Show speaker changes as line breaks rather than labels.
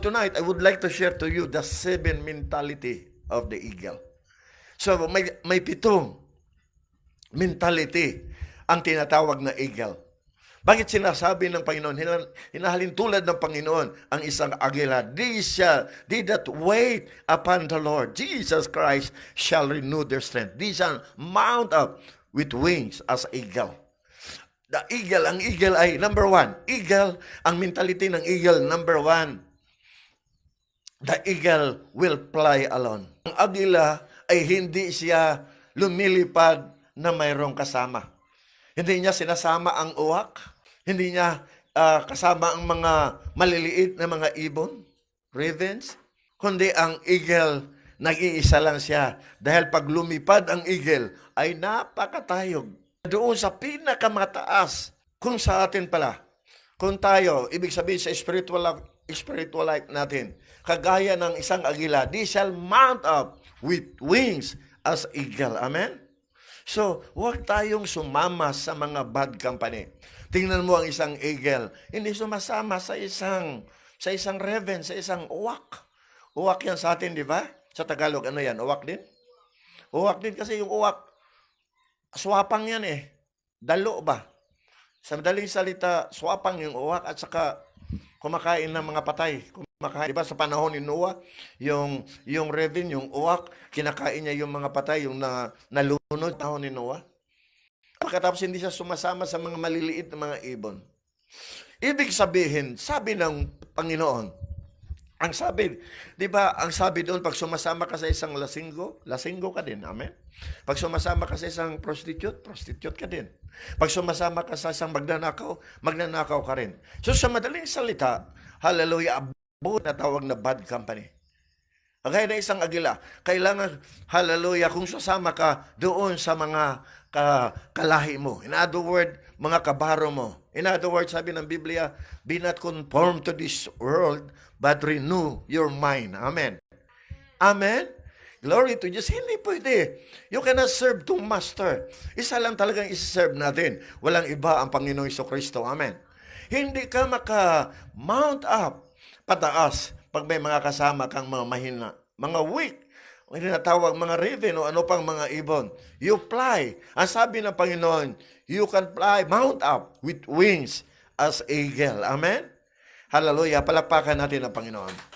tonight, I would like to share to you the 7 mentality of the eagle. So, may 7 mentality ang tinatawag na eagle. Bakit sinasabi ng Panginoon, hinahalin tulad ng Panginoon ang isang agila? They that wait upon the Lord, Jesus Christ, shall renew their strength. They shall mount up with wings as eagle. The eagle, ang eagle ay number 1. Eagle, ang mentality ng eagle, number 1. The eagle will fly alone. Ang agila ay hindi siya lumilipad na mayroong kasama. Hindi niya sinasama ang uwak. Hindi niya kasama ang mga maliliit na mga ibon, ravens. Kundi ang eagle, nag-iisa lang siya. Dahil pag lumipad ang eagle, ay napakatayog. Doon sa pinakamataas, kung sa atin pala, kung tayo, ibig sabihin sa spiritual life natin, kagaya ng isang agila, they shall mount up with wings as eagle. Amen? So, huwag tayong sumama sa mga bad company. Tingnan mo ang isang eagle, hindi sumasama sa isang raven, sa isang uwak. Uwak yan sa atin, di ba? Sa Tagalog, ano yan? Uwak din? Uwak din kasi yung uwak, swapang yan eh. Dalo ba? Sa madaling salita, swapang yung uwak at saka kumakain ng mga patay. Kumakain, di ba sa panahon ni Noah, yung raven, yung uwak, kinakain niya yung mga patay, yung nalunod panahon ni Noah. Pagkatapos hindi siya sumasama sa mga maliliit na mga ibon. Ibig sabihin, sabi ng Panginoon, ang sabi, di ba, ang sabi doon, pag sumasama ka sa isang lasinggo ka din, amen? Pag sumasama ka sa isang prostitute ka din. Pag sumasama ka sa isang magnanakaw ka rin. So sa madaling salita, hallelujah, abo na tawag na bad company. Kaya na isang agila, kailangan, hallelujah, kung sasama ka doon sa mga kalahi mo. In other words, mga kabaro mo. In other words, sabi ng Biblia, be not conformed to this world, but renew your mind. Amen. Amen? Glory to Jesus. Hindi pwede. You cannot serve two master. Isa lang talagang isa-serve natin. Walang iba ang Panginoong Jesucristo. Amen. Hindi ka maka-mount up pataas pag may mga kasama kang mga mahina, mga weak, tinatawag mga raven o ano pang mga ibon. You fly. Ang sabi ng Panginoon, you can fly, mount up with wings as eagle. Amen? Hallelujah. Palakpakan natin ang Panginoon.